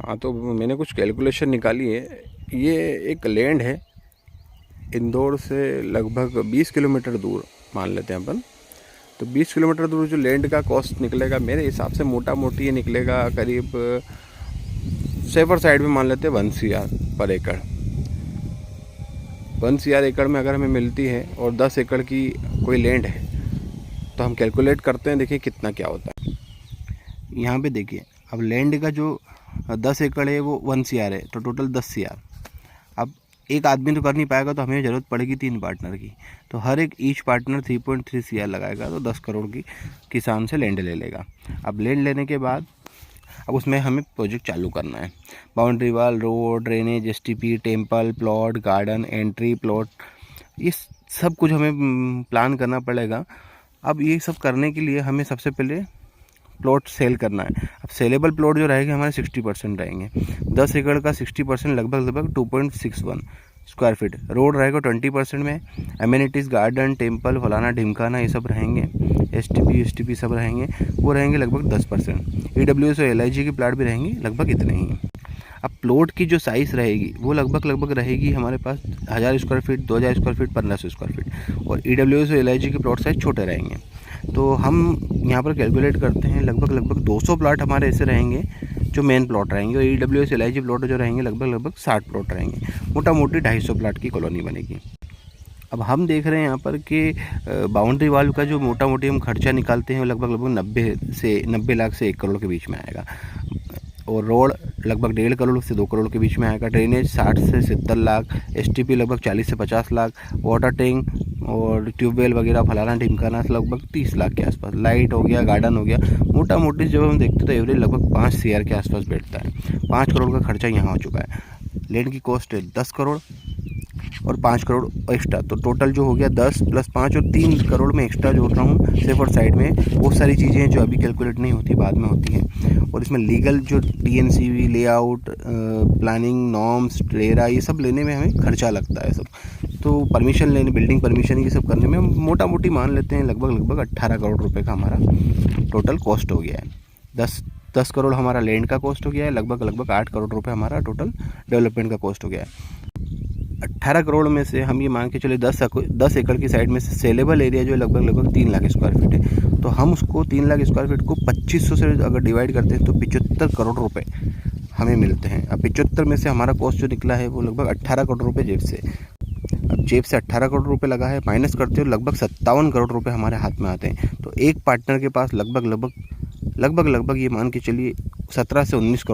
हाँ, तो मैंने कुछ कैलकुलेशन निकाली है। ये एक लैंड है इंदौर से लगभग 20 किलोमीटर दूर मान लेते हैं अपन। तो 20 किलोमीटर दूर जो लैंड का कॉस्ट निकलेगा मेरे हिसाब से मोटा मोटी ये निकलेगा करीब सेफर साइड में मान लेते हैं 1 CR पर एकड़। 1 CR एकड़ में अगर हमें मिलती है और 10 एकड़ की कोई लैंड है तो हम कैलकुलेट करते हैं, देखिए कितना क्या होता है। यहाँ पे देखिए अब लैंड का जो 10 एकड़ है वो 1 CR है, तो टोटल 10 CR। अब एक आदमी तो कर नहीं पाएगा, तो हमें ज़रूरत पड़ेगी 3 पार्टनर की। तो हर एक ईच पार्टनर 3.3 CR लगाएगा, तो 10 करोड़ की किसान से लैंड ले लेगा। अब लैंड लेने के बाद अब उसमें हमें प्रोजेक्ट चालू करना है। Boundary wall, road, drainage, STP, temple, plot, garden, entry plot, ये सब कुछ हमें प्लान करना पड़ेगा। अब ये सब करने के लिए हमें सबसे पहले प्लॉट सेल करना है। अब सेलेबल प्लॉट जो रहेंगे हमारे 60% रहेंगे। 10 एकड़ का 60% लगभग 2.61 स्क्वायर फीट। रोड रहेगा 20% में। एमिनिटीज़, गार्डन, टेम्पल, फलाना ढिमकाना ये सब रहेंगे। STP सब रहेंगे, वो रहेंगे लगभग 10%। EWS और LIG के प्लाट भी रहेंगे लगभग इतने ही। अब प्लॉट की जो साइज़ रहेगी वो लगभग रहेगी हमारे पास 1000 square feet, 2000 square feet, 1500 square feet. और EWS और LIG के प्लॉट साइज छोटे रहेंगे। तो हम यहाँ पर कैलकुलेट करते हैं लगभग 200 प्लॉट हमारे ऐसे रहेंगे जो मेन प्लॉट रहेंगे। और EWS LIG प्लॉट जो रहेंगे लगभग 60 प्लॉट रहेंगे। मोटा मोटी 250 प्लॉट की कॉलोनी बनेगी। अब हम देख रहे हैं यहाँ पर कि बाउंड्री वाल का जो मोटा मोटी हम खर्चा निकालते हैं वो लगभग 90 लाख से 1 करोड़ के बीच में आएगा। और रोड लगभग 1.5 करोड़ से 2 करोड़ के बीच में आएगा। ड्रेनेज 60 से 70 लाख। STP लगभग 40 से 50 लाख। वाटर टैंक और ट्यूबवेल वगैरह फलाना ढिमकाना लगभग 30 लाख के आसपास। लाइट हो गया, गार्डन हो गया, मोटा मोटी जब हम देखते तो एवरेज लगभग 5 CR के आसपास बैठता है। 5 करोड़ का खर्चा यहाँ हो चुका है। लैंड की कॉस्ट है 10 करोड़ और 5 करोड़ एक्स्ट्रा, तो टोटल जो हो गया 10 + 5 और 3 करोड़ में एक्स्ट्रा जोड़ रहा हूँ सेफर साइड में। बहुत सारी चीज़ें हैं जो अभी कैलकुलेट नहीं होती, बाद में होती हैं। और इसमें लीगल जो TNCV, layout, planning, norms, RERA, ये सब लेने में हमें खर्चा लगता है सब। तो परमिशन लेने, बिल्डिंग परमिशन, ये सब करने में हम मोटा मोटी मान लेते हैं लगभग 18 करोड़ रुपये का हमारा टोटल कॉस्ट हो गया है। 10 करोड़ हमारा लैंड का कॉस्ट हो गया है। लगभग 8 करोड़ रुपये हमारा टोटल डेवलपमेंट का कॉस्ट हो गया है। 18 करोड़ में से हम ये मान के चले 10 एकड़ की साइड में से सेलेबल एरिया जो है लगभग 3 लाख स्क्वायर फीट है। तो हम उसको 3 लाख स्क्वायर फीट को 2500 से अगर डिवाइड करते हैं तो 75 करोड़ रुपए हमें मिलते हैं। अब 75 में से हमारा कॉस्ट जो निकला है वो लगभग 18 करोड़ रुपये जेब से। अब जेब से 18 करोड़ रुपये लगा है, माइनस करते हो लगभग 57 करोड़ रुपये हमारे हाथ में आते हैं। तो एक पार्टनर के पास लगभग ये मान के चलिए 17 से 19 करोड़